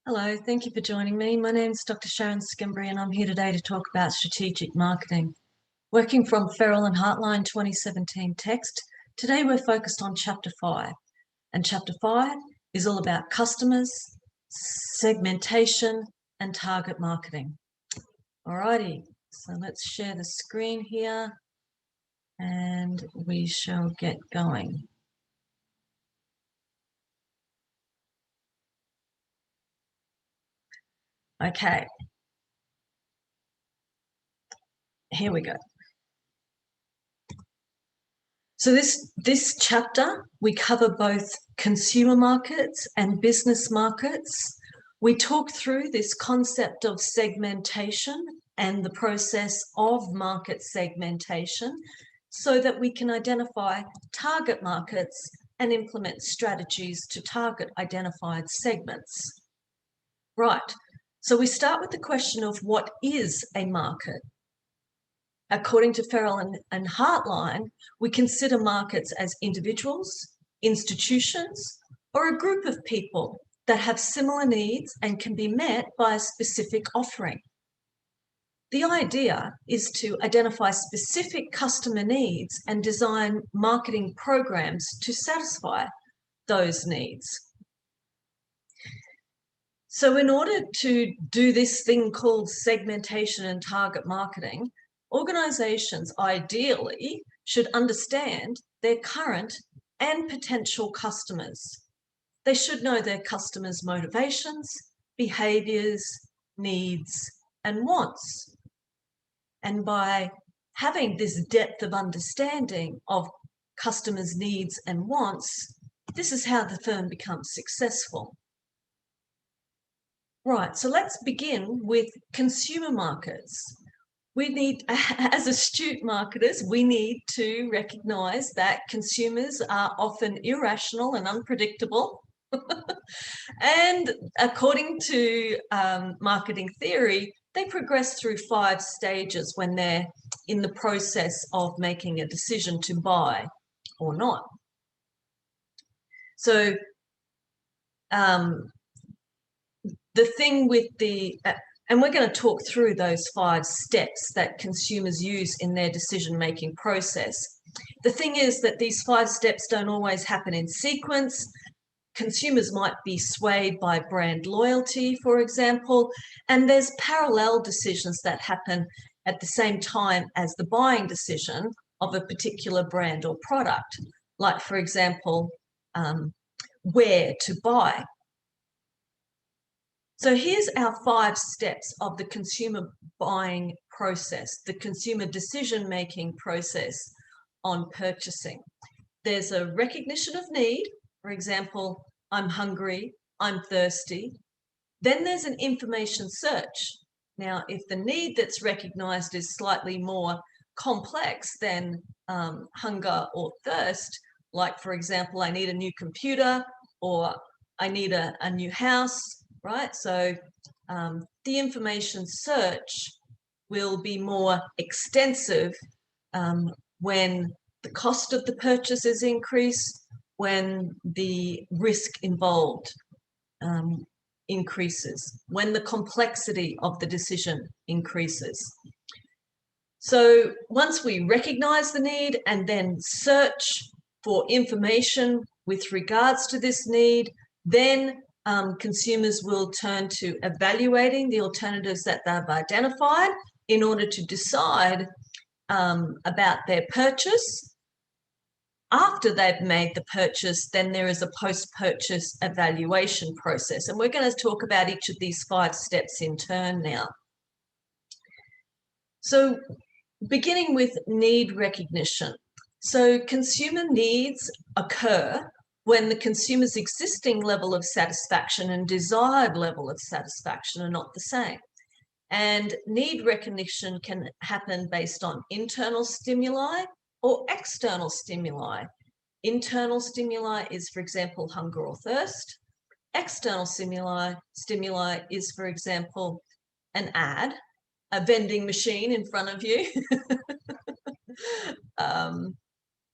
Hello, thank you for joining me. My name is Dr. Sharon Skimbury and I'm here today to talk about strategic marketing. Working from Ferrell and Hartline 2017 text, today we're focused on Chapter 5. And Chapter 5 is all about customers, segmentation and target marketing. Alrighty, so let's share the screen here and we shall get going. Okay, here we go. So this chapter, we cover both consumer markets and business markets. We talk through this concept of segmentation and the process of market segmentation so that we can identify target markets and implement strategies to target identified segments. Right, so we start with the question of what is a market? According to Ferrell and Hartline, we consider markets as individuals, institutions, or a group of people that have similar needs and can be met by a specific offering. The idea is to identify specific customer needs and design marketing programs to satisfy those needs. So in order to do this thing called segmentation and target marketing, organizations ideally should understand their current and potential customers. They should know their customers' motivations, behaviors, needs, and wants. And by having this depth of understanding of customers' needs and wants, this is how the firm becomes successful. Right, so let's begin with consumer markets. We need, as astute marketers, we need to recognize that consumers are often irrational and unpredictable. And according to marketing theory, they progress through 5 stages when they're in the process of making a decision to buy or not. So the thing with the and we're going to talk through those 5 steps that consumers use in their decision-making process. The thing is that these 5 steps don't always happen in sequence. Consumers might be swayed by brand loyalty, for example, and there's parallel decisions that happen at the same time as the buying decision of a particular brand or product, like, for example, where to buy. So here's our 5 steps of the consumer buying process, the consumer decision-making process on purchasing. There's a recognition of need. For example, I'm hungry, I'm thirsty. Then there's an information search. Now, if the need that's recognized is slightly more complex than hunger or thirst, like, for example, I need a new computer or I need a new house, right? So the information search will be more extensive when the cost of the purchase is increased, when the risk involved increases, when the complexity of the decision increases. So once we recognize the need and then search for information with regards to this need, then consumers will turn to evaluating the alternatives that they've identified in order to decide about their purchase. After they've made the purchase, then there is a post-purchase evaluation process. And we're going to talk about each of these 5 steps in turn now. So beginning with need recognition. So consumer needs occur when the consumer's existing level of satisfaction and desired level of satisfaction are not the same. And need recognition can happen based on internal stimuli or external stimuli. Internal stimuli is, for example, hunger or thirst. External stimuli is, for example, an ad, a vending machine in front of you,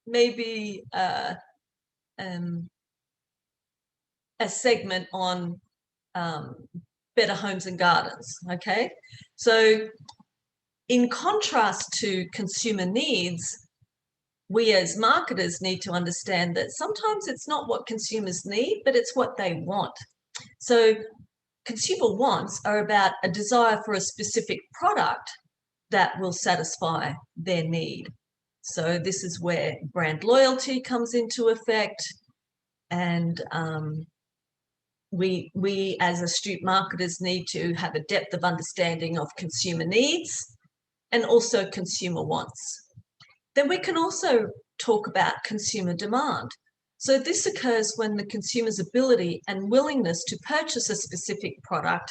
maybe a segment on Better Homes and Gardens, okay? So in contrast to consumer needs, we as marketers need to understand that sometimes it's not what consumers need, but it's what they want. So consumer wants are about a desire for a specific product that will satisfy their need. So this is where brand loyalty comes into effect, and we as astute marketers need to have a depth of understanding of consumer needs and also consumer wants. Then we can also talk about consumer demand. So this occurs when the consumer's ability and willingness to purchase a specific product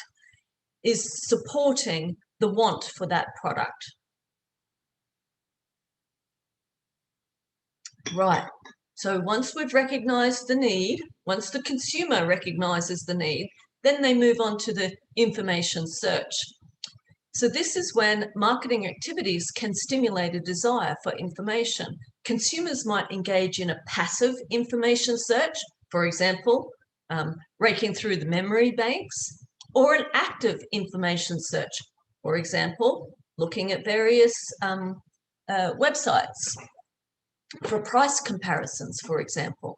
is supporting the want for that product. Right. So once we've recognized the need, once the consumer recognizes the need, then they move on to the information search. So this is when marketing activities can stimulate a desire for information. Consumers might engage in a passive information search, for example, raking through the memory banks, or an active information search, for example, looking at various websites for price comparisons, for example.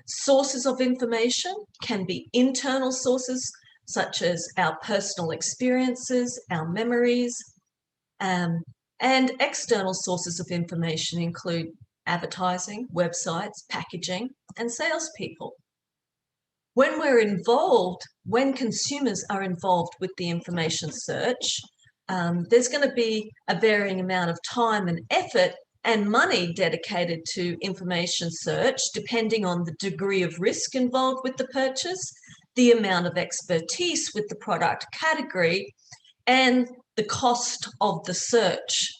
Sources of information can be internal sources, such as our personal experiences, our memories, and external sources of information include advertising, websites, packaging, and salespeople. When we're involved, when consumers are involved with the information search, there's going to be a varying amount of time and effort and money dedicated to information search, depending on the degree of risk involved with the purchase, the amount of expertise with the product category, and the cost of the search.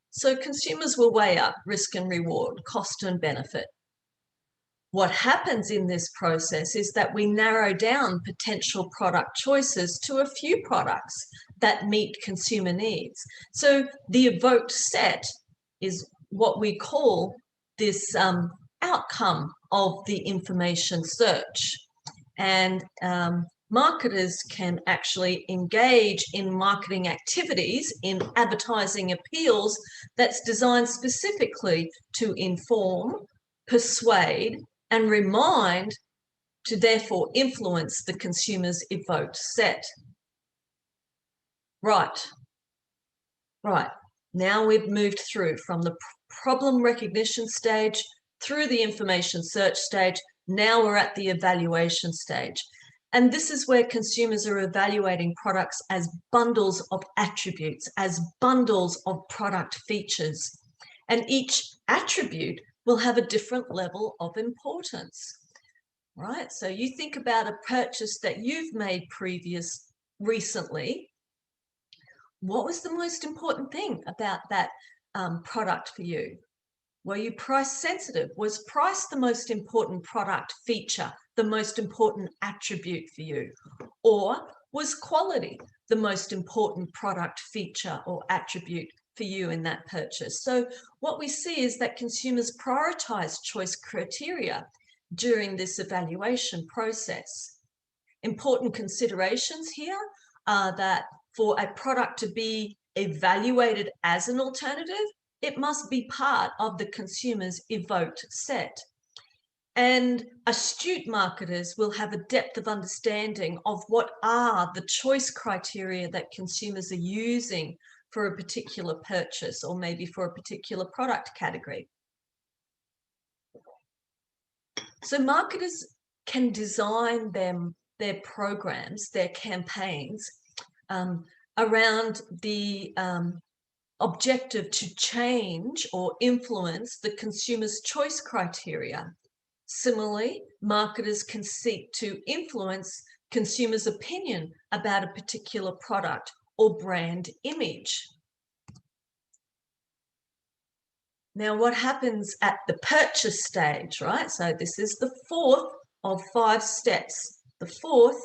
So consumers will weigh up risk and reward, cost and benefit. What happens in this process is that we narrow down potential product choices to a few products that meet consumer needs. So the evoked set is what we call this outcome of the information search. And marketers can actually engage in marketing activities, in advertising appeals that's designed specifically to inform, persuade, and remind, to therefore influence the consumer's evoked set. Right. Now we've moved through from the problem recognition stage through the information search stage. Now we're at the evaluation stage. And this is where consumers are evaluating products as bundles of attributes, as bundles of product features. And each attribute will have a different level of importance, right? So you think about a purchase that you've made recently. What was the most important thing about that product for you? Were you price sensitive? Was price the most important product feature, the most important attribute for you? Or was quality the most important product feature or attribute for you in that purchase? So what we see is that consumers prioritize choice criteria during this evaluation process. Important considerations here are that for a product to be evaluated as an alternative, it must be part of the consumer's evoked set. And astute marketers will have a depth of understanding of what are the choice criteria that consumers are using for a particular purchase, or maybe for a particular product category. So marketers can design their programs, their campaigns, around the objective to change or influence the consumer's choice criteria. Similarly, marketers can seek to influence consumers' opinion about a particular product or brand image. Now, what happens at the purchase stage, right? So this is the fourth of 5 steps. The fourth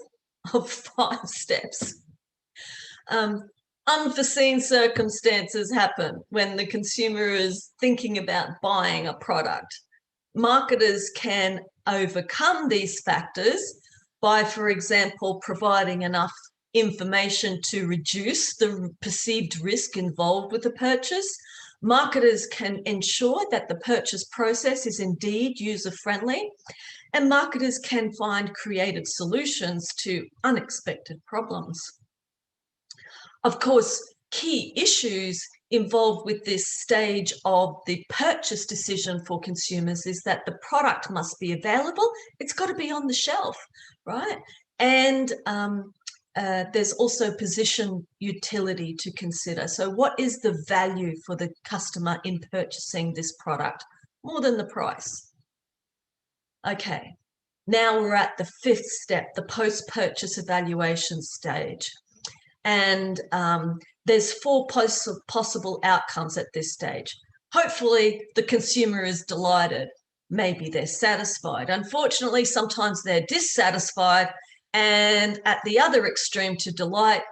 of 5 steps. Unforeseen circumstances happen when the consumer is thinking about buying a product. Marketers can overcome these factors by, for example, providing enough information to reduce the perceived risk involved with the purchase. Marketers can ensure that the purchase process is indeed user-friendly, and marketers can find creative solutions to unexpected problems. Of course, key issues involved with this stage of the purchase decision for consumers is that the product must be available. It's got to be on the shelf, right? And there's also position utility to consider. So what is the value for the customer in purchasing this product more than the price? Okay, now we're at the fifth step, the post-purchase evaluation stage. And there's four possible outcomes at this stage. Hopefully, the consumer is delighted. Maybe they're satisfied. Unfortunately, sometimes they're dissatisfied. And at the other extreme to delight,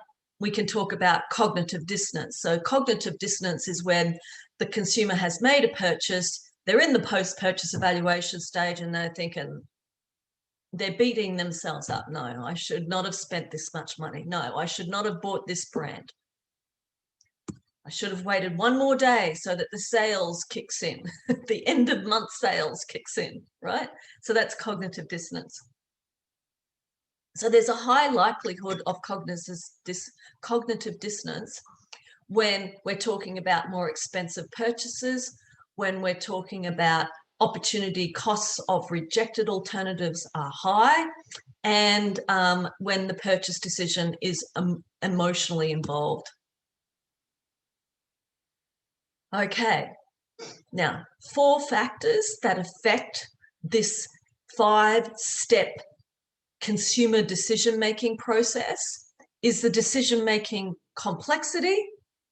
we can talk about cognitive dissonance. So cognitive dissonance is when the consumer has made a purchase, they're in the post-purchase evaluation stage, and they're thinking, they're beating themselves up. No, I should not have spent this much money. No, I should not have bought this brand. I should have waited one more day so that the sales kicks in. The end of month sales kicks in, right? So that's cognitive dissonance. So there's a high likelihood of cognitive dissonance when we're talking about more expensive purchases, when we're talking about opportunity costs of rejected alternatives are high, and when the purchase decision is emotionally involved. Okay, now 4 factors that affect this 5-step consumer decision-making process is the decision-making complexity,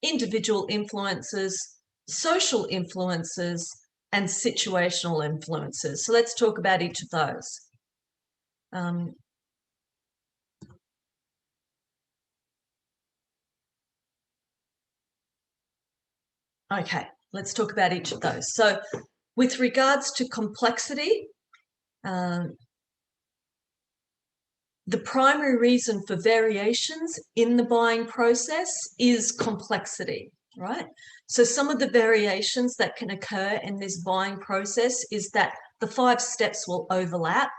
individual influences, social influences, and situational influences. So let's talk about each of those. Okay, let's talk about each of those. So with regards to complexity, the primary reason for variations in the buying process is complexity, right? So some of the variations that can occur in this buying process is that the 5 steps will overlap.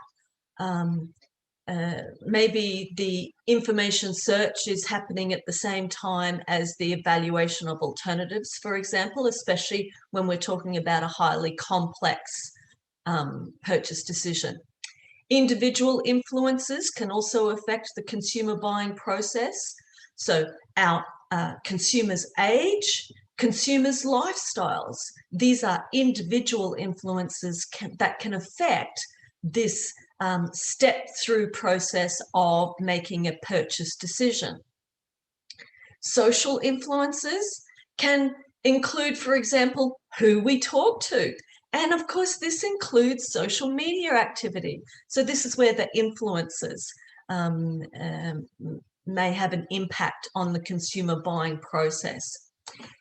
Maybe the information search is happening at the same time as the evaluation of alternatives, for example, especially when we're talking about a highly complex purchase decision. Individual influences can also affect the consumer buying process. So our consumers' age, consumers' lifestyles, these are individual influences that can affect this step-through process of making a purchase decision. Social influences can include, for example, who we talk to. And of course, this includes social media activity. So this is where the influencers may have an impact on the consumer buying process.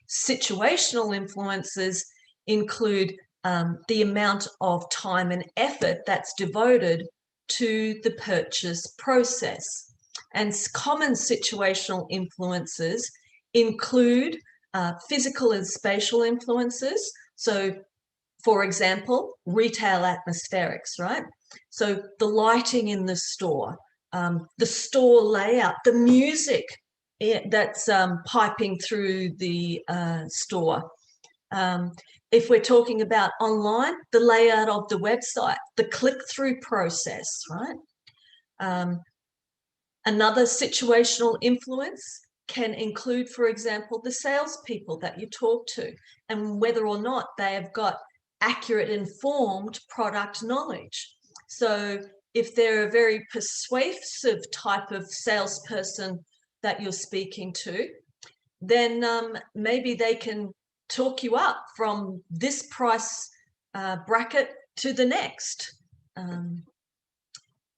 Situational influences include the amount of time and effort that's devoted to the purchase process. And common situational influences include physical and spatial influences. So for example, retail atmospherics, right? So the lighting in the store layout, the music that's piping through the store. If we're talking about online, the layout of the website, the click-through process, right? Another situational influence can include, for example, the salespeople that you talk to and whether or not they have got accurate, informed product knowledge. So if they're a very persuasive type of salesperson that you're speaking to, then maybe they can talk you up from this price bracket to the next.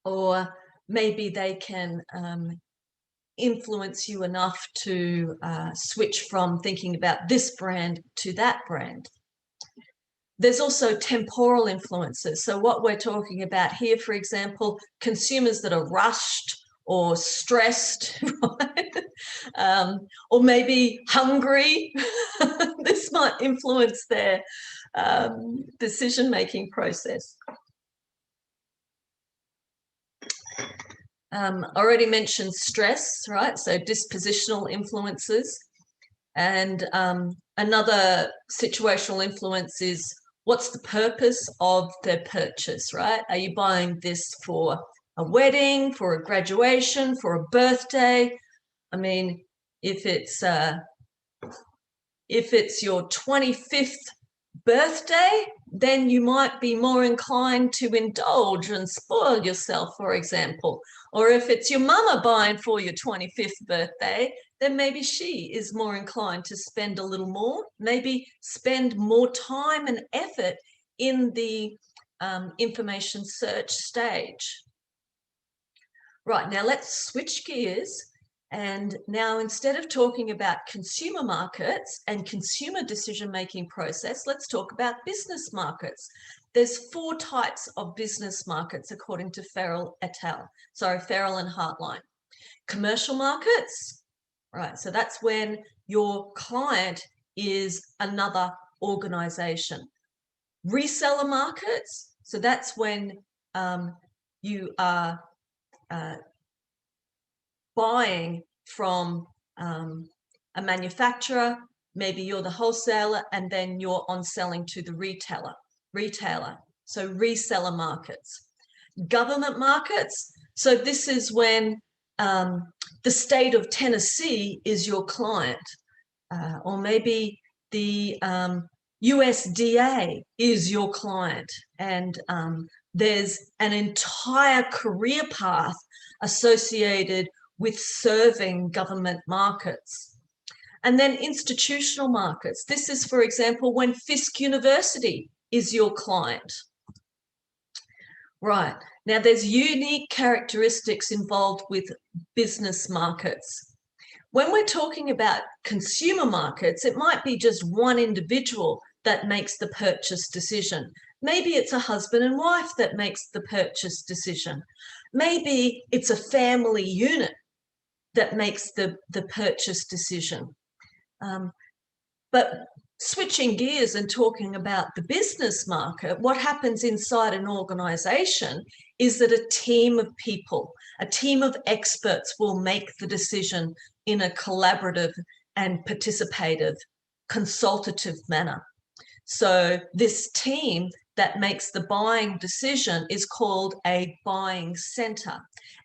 Or maybe they can influence you enough to switch from thinking about this brand to that brand. There's also temporal influences. So what we're talking about here, for example, consumers that are rushed or stressed, right? Or maybe hungry. This might influence their decision-making process. Already mentioned stress, right? So dispositional influences. And another situational influence is what's the purpose of their purchase, right? Are you buying this for a wedding, for a graduation, for a birthday? I mean, if it's your 25th birthday, then you might be more inclined to indulge and spoil yourself, for example. Or if it's your mama buying for your 25th birthday, then maybe she is more inclined to spend a little more, maybe spend more time and effort in the information search stage. Right, now let's switch gears. And now, instead of talking about consumer markets and consumer decision-making process, let's talk about business markets. There's 4 types of business markets, according to Farrell and Hartline. Commercial markets, right? So that's when your client is another organization. Reseller markets, so that's when you are buying from a manufacturer, maybe you're the wholesaler, and then you're on selling to the retailer. So reseller markets. Government markets, so this is when the state of Tennessee is your client, or maybe the USDA is your client, and there's an entire career path associated with serving government markets. And then institutional markets. This is, for example, when Fisk University is your client. Right. Now, there's unique characteristics involved with business markets. When we're talking about consumer markets, it might be just one individual that makes the purchase decision. Maybe it's a husband and wife that makes the purchase decision. Maybe it's a family unit that makes the purchase decision. But switching gears and talking about the business market, what happens inside an organization is that a team of people, a team of experts will make the decision in a collaborative and participative, consultative manner. So this team that makes the buying decision is called a buying center.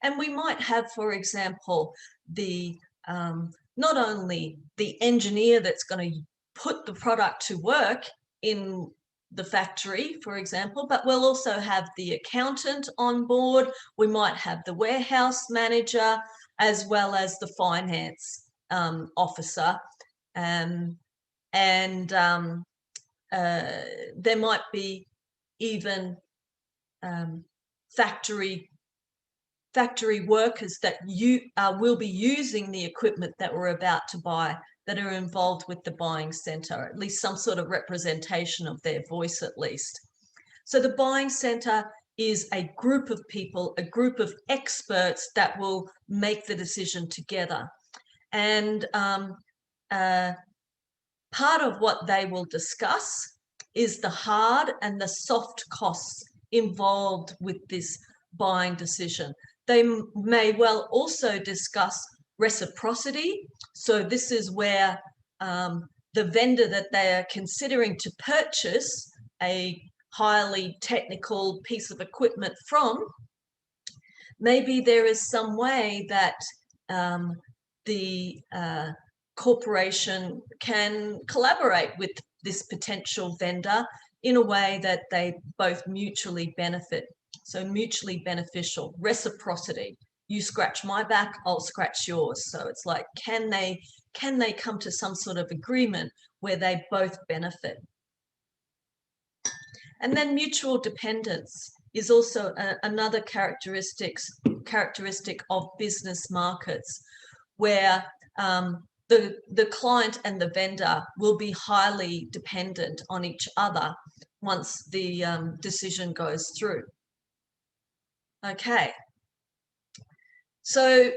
And we might have, for example, the not only the engineer that's going to put the product to work in the factory, for example, but we'll also have the accountant on board. We might have the warehouse manager, as well as the finance officer. And there might be even factory workers that will be using the equipment that we're about to buy, that are involved with the buying center, at least some sort of representation of their voice at least. So the buying center is a group of people, a group of experts that will make the decision together. And part of what they will discuss is the hard and the soft costs involved with this buying decision. They may well also discuss reciprocity. So this is where the vendor that they are considering to purchase a highly technical piece of equipment from, maybe there is some way that the corporation can collaborate with this potential vendor in a way that they both mutually benefit. So mutually beneficial, reciprocity. You scratch my back, I'll scratch yours. So it's like, can they come to some sort of agreement where they both benefit? And then mutual dependence is also another characteristic of business markets, where the client and the vendor will be highly dependent on each other once the decision goes through. Okay. So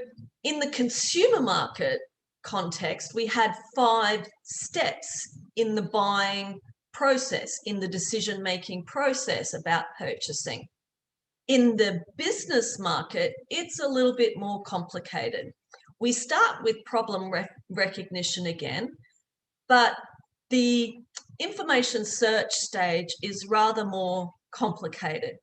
in the consumer market context, we had 5 steps in the buying process, in the decision-making process about purchasing. In the business market, it's a little bit more complicated. We start with problem recognition again, but the information search stage is rather more complicated.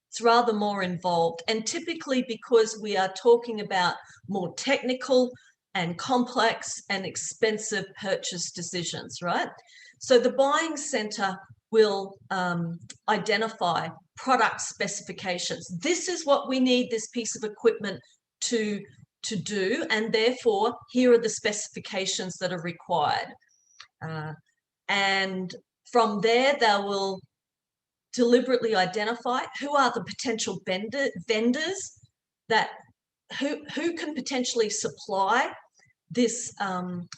It's rather more involved, and typically because we are talking about more technical and complex and expensive purchase decisions, right? So the buying center will identify product specifications. This is what we need this piece of equipment to do, and therefore here are the specifications that are required. And from there, they will deliberately identify who are the potential vendors that who can potentially supply this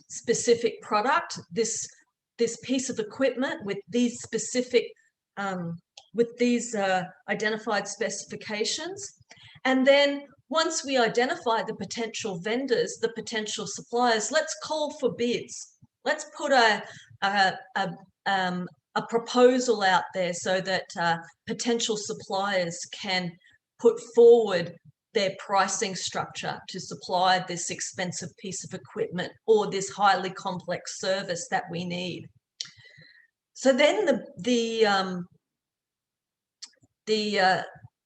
specific product, this piece of equipment with these specific identified specifications. And then once we identify the potential vendors, the potential suppliers, let's call for bids. Let's put a proposal out there so that potential suppliers can put forward their pricing structure to supply this expensive piece of equipment or this highly complex service that we need. So then the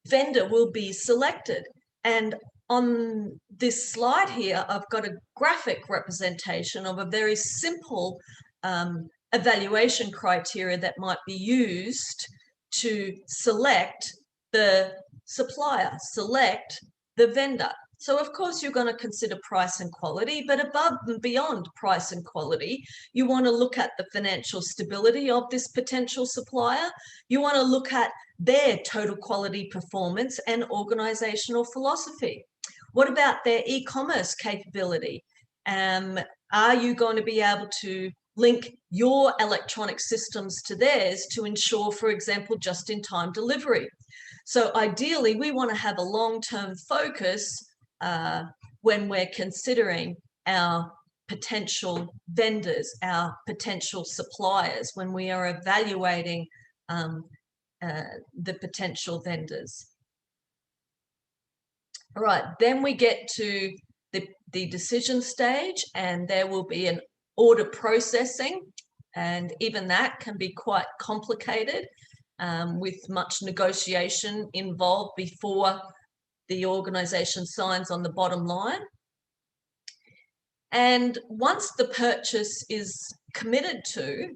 vendor will be selected. And on this slide here, I've got a graphic representation of a very simple evaluation criteria that might be used to select the supplier, select the vendor. So of course you're going to consider price and quality, but above and beyond price and quality, you want to look at the financial stability of this potential supplier. You want to look at their total quality performance and organizational philosophy. What about their e-commerce capability? Are you going to be able to link your electronic systems to theirs to ensure, for example, just-in-time delivery? So ideally, we want to have a long-term focus when we're considering our potential vendors, our potential suppliers, when we are evaluating the potential vendors. All right, then we get to the decision stage, and there will be an order processing, and even that can be quite complicated with much negotiation involved before the organization signs on the bottom line. And once the purchase is committed to,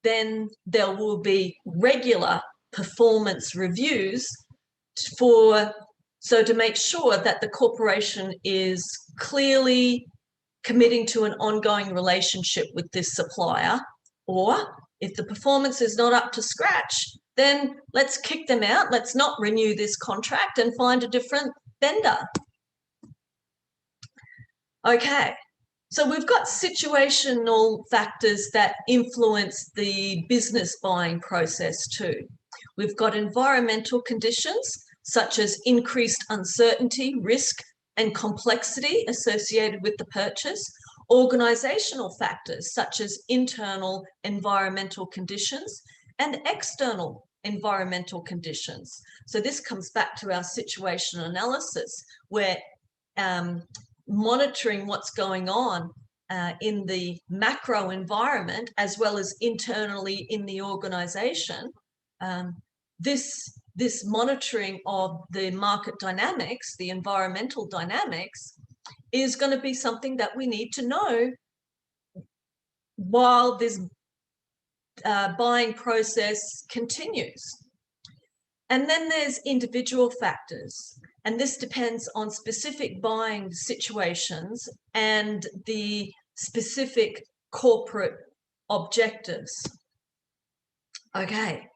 then there will be regular performance reviews so to make sure that the corporation is clearly committing to an ongoing relationship with this supplier, or if the performance is not up to scratch, then let's kick them out. Let's not renew this contract and find a different vendor. Okay, so we've got situational factors that influence the business buying process too. We've got environmental conditions such as increased uncertainty, risk, and complexity associated with the purchase. Organizational factors such as internal environmental conditions and external environmental conditions. So this comes back to our situational analysis, where monitoring what's going on in the macro environment as well as internally in the organization. This monitoring of the market dynamics, the environmental dynamics, is going to be something that we need to know while this buying process continues. And then there's individual factors, and this depends on specific buying situations and the specific corporate objectives. Okay,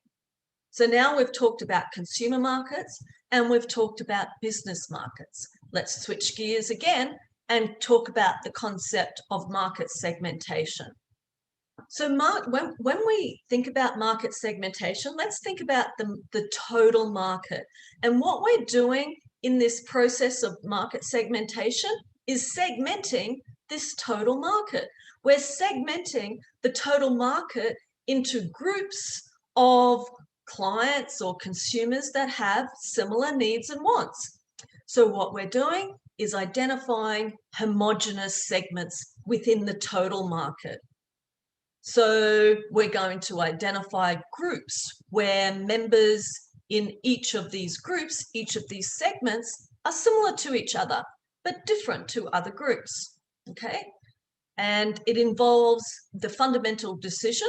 so now we've talked about consumer markets and we've talked about business markets. Let's switch gears again and talk about the concept of market segmentation. So when we think about market segmentation, let's think about the total market. And what we're doing in this process of market segmentation is segmenting this total market. We're segmenting the total market into groups of clients or consumers that have similar needs and wants. So what we're doing is identifying homogeneous segments within the total market. So we're going to identify groups where members in each of these groups, each of these segments, are similar to each other, but different to other groups, okay? And it involves the fundamental decision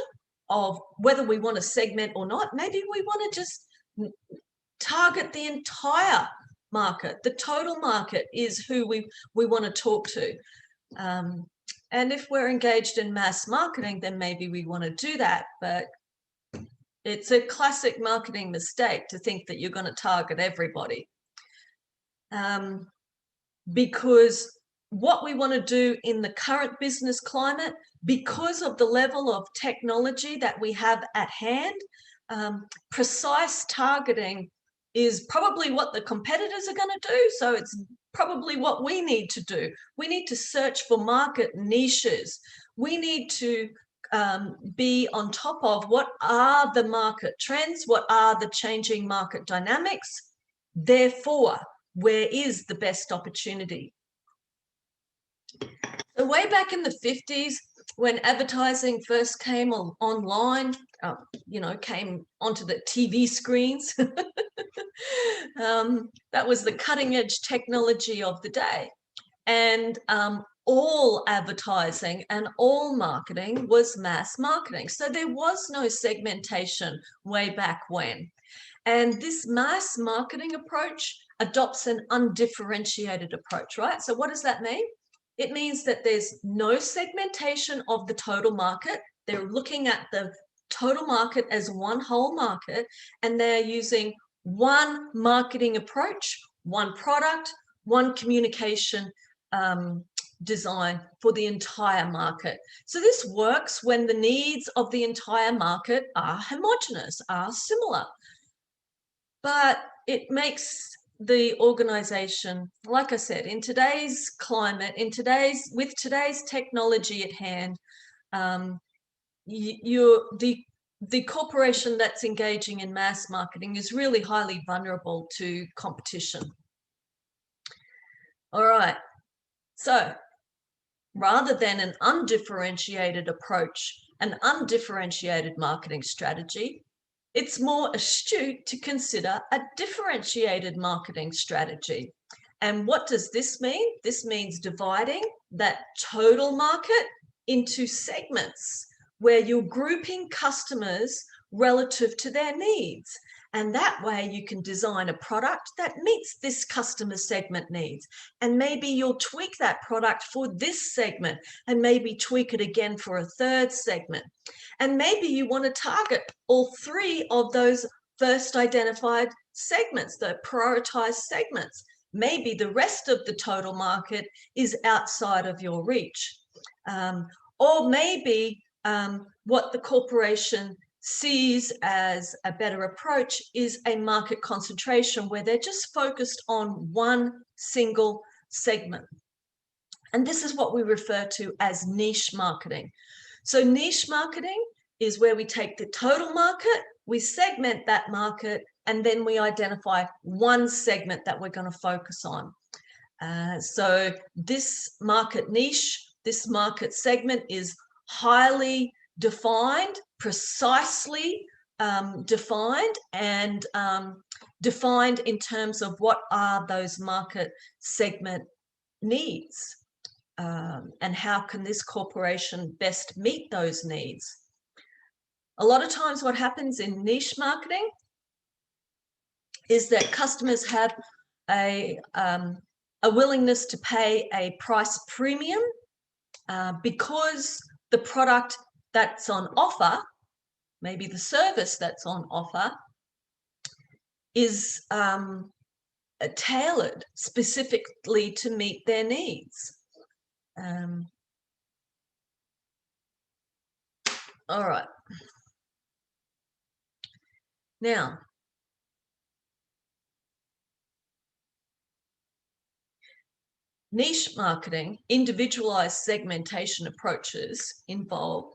of whether we want to segment or not. Maybe we want to just target the entire market. The total market is who we want to talk to. And if we're engaged in mass marketing, then maybe we want to do that. But it's a classic marketing mistake to think that you're going to target everybody. Because what we want to do in the current business climate, because of the level of technology that we have at hand, precise targeting is probably what the competitors are going to do. So it's probably what we need to do. We need to search for market niches. We need to be on top of what are the market trends, what are the changing market dynamics. Therefore, where is the best opportunity? So way back in the 50s, when advertising first came online, came onto the TV screens, that was the cutting edge technology of the day. And all advertising and all marketing was mass marketing. So there was no segmentation way back when. And this mass marketing approach adopts an undifferentiated approach, right? So what does that mean? It means that there's no segmentation of the total market. They're looking at the total market as one whole market, and they're using one marketing approach, one product, one communication design for the entire market. So this works when the needs of the entire market are homogeneous, are similar. But it makes the organization, like I said, in today's climate, with today's technology at hand, the corporation that's engaging in mass marketing is really highly vulnerable to competition. All right, so rather than an undifferentiated approach, an undifferentiated marketing strategy, it's more astute to consider a differentiated marketing strategy. And what does this mean? This means dividing that total market into segments where you're grouping customers relative to their needs. And that way you can design a product that meets this customer segment needs. And maybe you'll tweak that product for this segment and maybe tweak it again for a third segment. And maybe you want to target all three of those first identified segments, the prioritized segments. Maybe the rest of the total market is outside of your reach. Or maybe what the corporation sees as a better approach is a market concentration where they're just focused on one single segment. And this is what we refer to as niche marketing. So niche marketing is where we take the total market, we segment that market, and then we identify one segment that we're going to focus on. So this market niche, this market segment is highly defined, precisely defined, and defined in terms of what are those market segment needs, and how can this corporation best meet those needs. A lot of times what happens in niche marketing is that customers have a willingness to pay a price premium because the product that's on offer, maybe the service that's on offer, is tailored specifically to meet their needs. All right. Now, niche marketing, individualized segmentation approaches involve,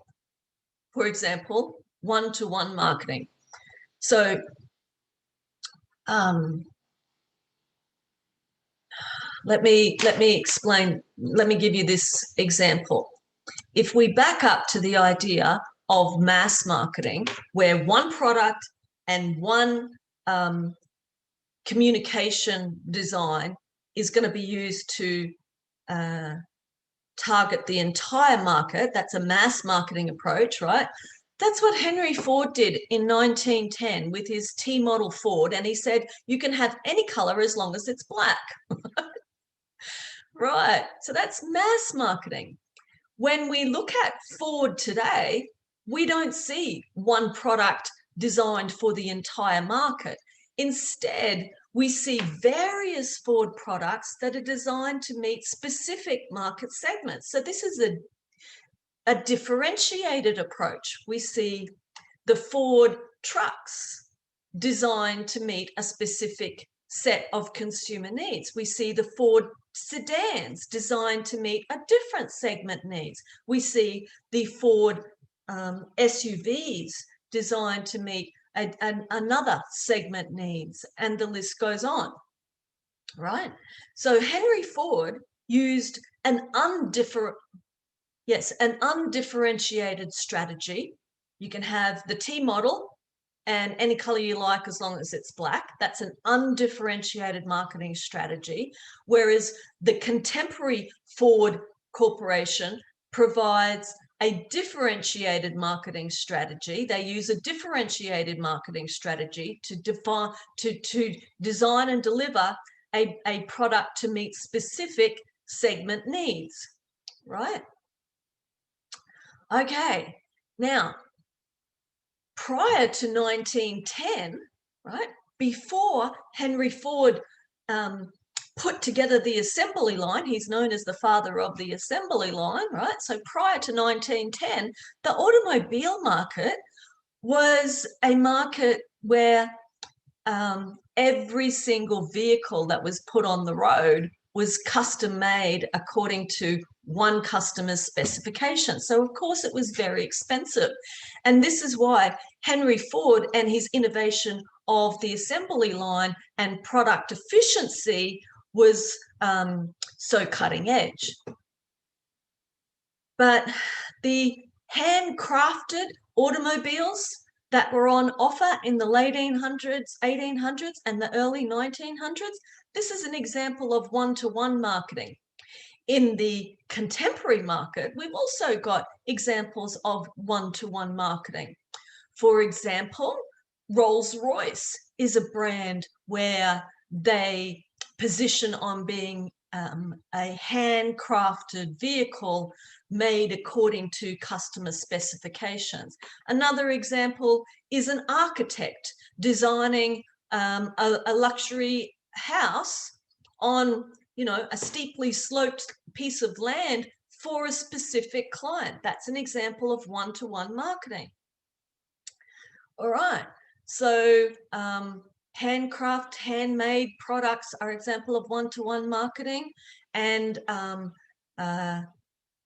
for example, one-to-one marketing. So let me explain, let me give you this example. If we back up to the idea of mass marketing, where one product and one communication design is going to be used to target the entire market, that's a mass marketing approach, right? That's what Henry Ford did in 1910 with his T model Ford. And he said, you can have any color as long as it's black. Right. So that's mass marketing. When we look at Ford today, we don't see one product designed for the entire market. Instead, we see various Ford products that are designed to meet specific market segments. So this is a differentiated approach. We see the Ford trucks designed to meet a specific set of consumer needs. We see the Ford sedans designed to meet a different segment needs. We see the Ford SUVs designed to meet another segment needs, and the list goes on, right? So Henry Ford used an undifferentiated strategy. You can have the T model and any color you like as long as it's black. That's an undifferentiated marketing strategy. Whereas the contemporary Ford Corporation provides a differentiated marketing strategy. They use a differentiated marketing strategy to design and deliver a product to meet specific segment needs, right? Okay, now, prior to 1910, right, before Henry Ford put together the assembly line, he's known as the father of the assembly line, right? So prior to 1910, the automobile market was a market where every single vehicle that was put on the road was custom made according to one customer's specification. So of course it was very expensive. And this is why Henry Ford and his innovation of the assembly line and product efficiency was so cutting edge. But the handcrafted automobiles that were on offer in the late 1800s, and the early 1900s, this is an example of one-to-one marketing. In the contemporary market, we've also got examples of one-to-one marketing. For example, Rolls-Royce is a brand where they position on being a handcrafted vehicle made according to customer specifications. Another example is an architect designing a luxury house on, you know, a steeply sloped piece of land for a specific client. That's an example of one-to-one marketing. All right, so handmade products are example of one-to-one marketing, and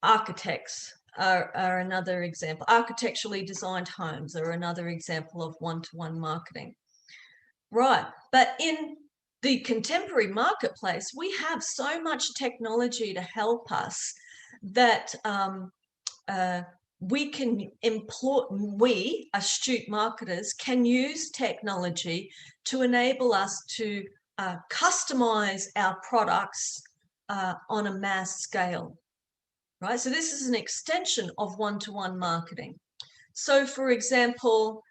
architects are another example. Architecturally designed homes are another example of one-to-one marketing. Right, but in the contemporary marketplace, we have so much technology to help us that we, astute marketers, can use technology to enable us to customize our products on a mass scale, right? So this is an extension of one-to-one marketing. So for example,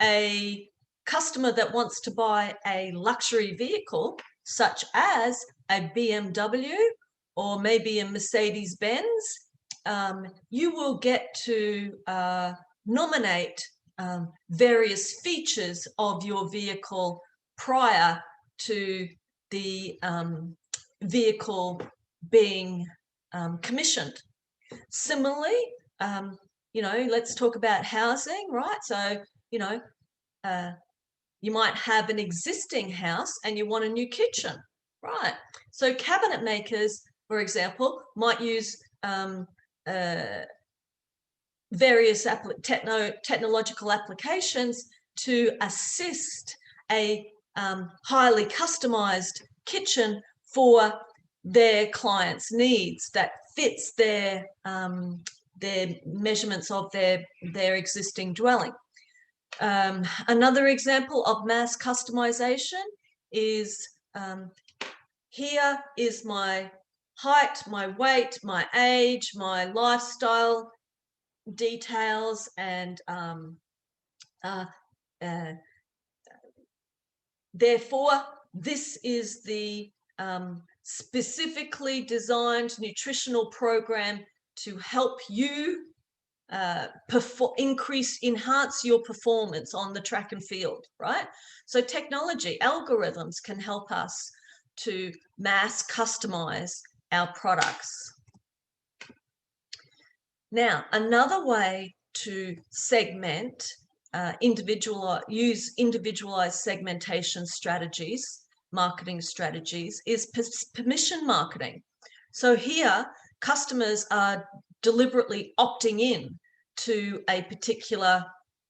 a customer that wants to buy a luxury vehicle, such as a BMW or maybe a Mercedes-Benz, you will get to nominate various features of your vehicle prior to the vehicle being commissioned. Similarly, you know, let's talk about housing, right? So, you know, you might have an existing house and you want a new kitchen, right? So cabinet makers, for example, might use various technological applications to assist a highly customized kitchen for their clients' needs that fits their measurements of their existing dwelling. Another example of mass customization is here is my height, my weight, my age, my lifestyle details, and therefore this is the specifically designed nutritional program to help you enhance your performance on the track and field, right? So technology, algorithms can help us to mass customize our products. Now, another way to segment, use individualized segmentation strategies, marketing strategies, is permission marketing. So here, customers are deliberately opting in to a particular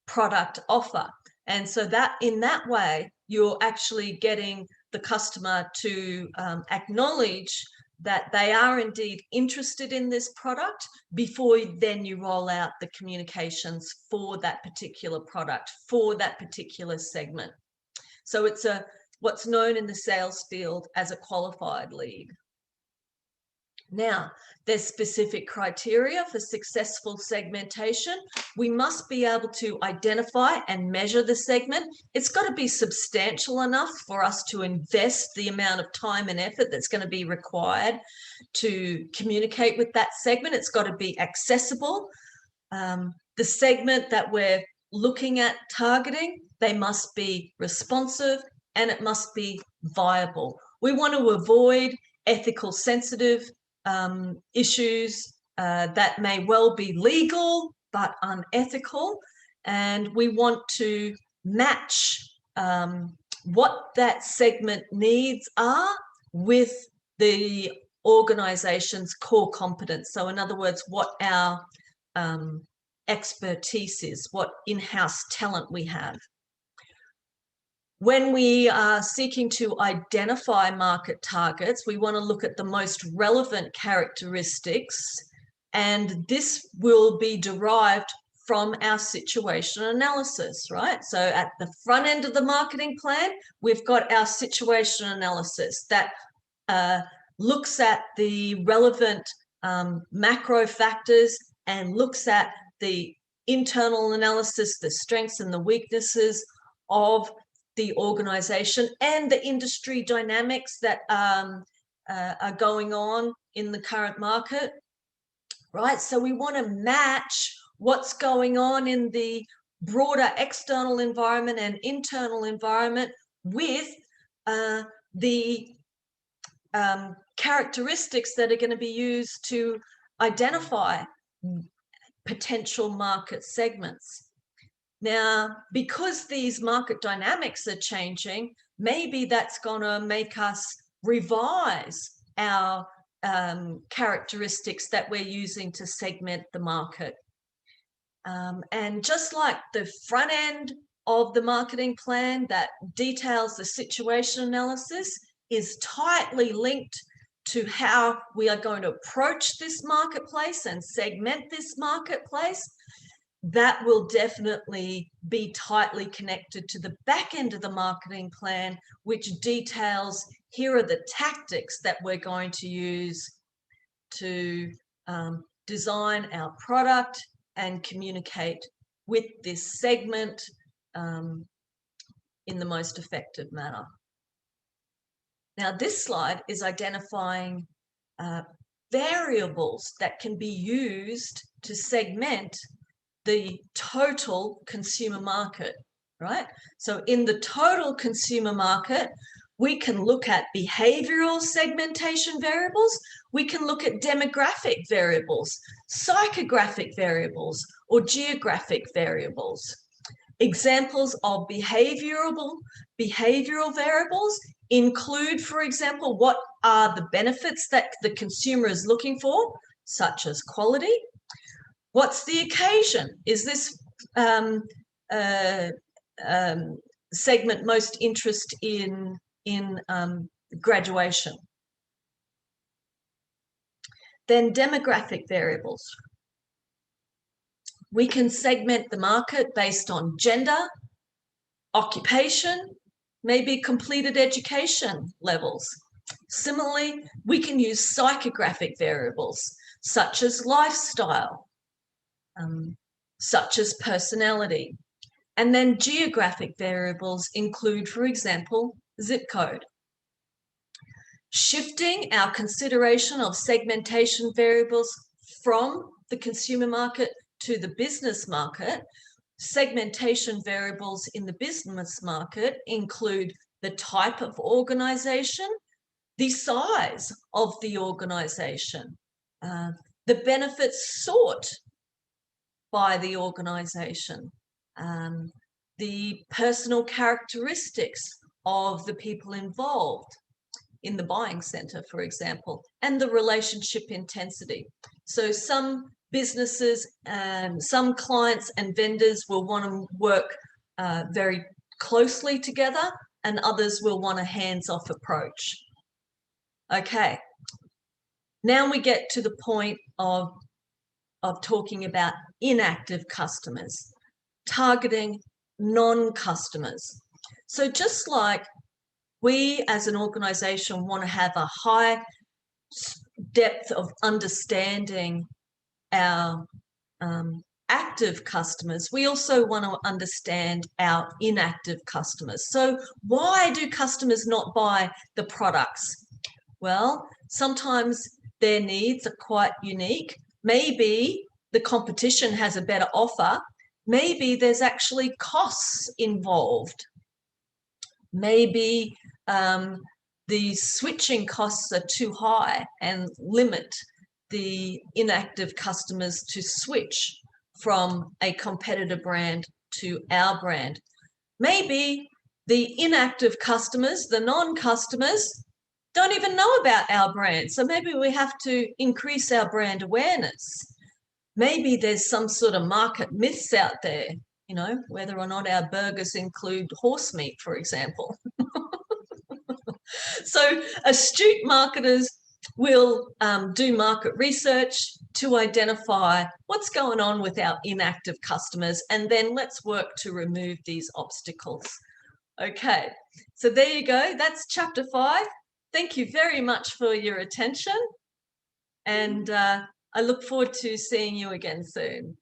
product offer. And so that in that way, you're actually getting the customer to acknowledge that they are indeed interested in this product before then you roll out the communications for that particular product, for that particular segment. So it's what's known in the sales field as a qualified lead. Now, there's specific criteria for successful segmentation. We must be able to identify and measure the segment. It's got to be substantial enough for us to invest the amount of time and effort that's going to be required to communicate with that segment. It's got to be accessible. The segment that we're looking at targeting, they must be responsive and it must be viable. We want to avoid ethical sensitive issues that may well be legal but unethical, and we want to match what that segment needs are with the organization's core competence. So in other words, what our expertise is, what in-house talent we have. When we are seeking to identify market targets, we want to look at the most relevant characteristics, and this will be derived from our situation analysis, right? So at the front end of the marketing plan, we've got our situation analysis that looks at the relevant macro factors and looks at the internal analysis, the strengths and the weaknesses of the organization and the industry dynamics that are going on in the current market, right? So we want to match what's going on in the broader external environment and internal environment with the characteristics that are going to be used to identify potential market segments. Now, because these market dynamics are changing, maybe that's going to make us revise our characteristics that we're using to segment the market. And just like the front end of the marketing plan that details the situation analysis is tightly linked to how we are going to approach this marketplace and segment this marketplace, that will definitely be tightly connected to the back end of the marketing plan, which details here are the tactics that we're going to use to design our product and communicate with this segment in the most effective manner. Now, this slide is identifying variables that can be used to segment the total consumer market, right? So in the total consumer market, We can look at behavioral segmentation variables. We can look at demographic variables, psychographic variables, or geographic variables. Examples of behavioral variables include, for example, what are the benefits that the consumer is looking for, such as quality. What's the occasion? Is this segment most interest in graduation? Then demographic variables. We can segment the market based on gender, occupation, maybe completed education levels. Similarly, we can use psychographic variables such as lifestyle, such as personality. And then geographic variables include, for example, zip code. Shifting our consideration of segmentation variables from the consumer market to the business market, segmentation variables in the business market include the type of organization, the size of the organization, the benefits sought by the organization, the personal characteristics of the people involved in the buying center, for example, and the relationship intensity. So some businesses and some clients and vendors will want to work very closely together, and others will want a hands-off approach. Okay, now we get to the point of talking about inactive customers, targeting non-customers. So just like we as an organization want to have a high depth of understanding our active customers, we also want to understand our inactive customers. So why do customers not buy the products? Well, sometimes their needs are quite unique. Maybe the competition has a better offer. Maybe there's actually costs involved. Maybe the switching costs are too high and limit the inactive customers to switch from a competitor brand to our brand. Maybe the inactive customers, the non-customers, don't even know about our brand. So maybe we have to increase our brand awareness. Maybe there's some sort of market myths out there, you know, whether or not our burgers include horse meat, for example. So astute marketers will do market research to identify what's going on with our inactive customers, and then let's work to remove these obstacles. Okay, so there you go. That's chapter 5. Thank you very much for your attention, and I look forward to seeing you again soon.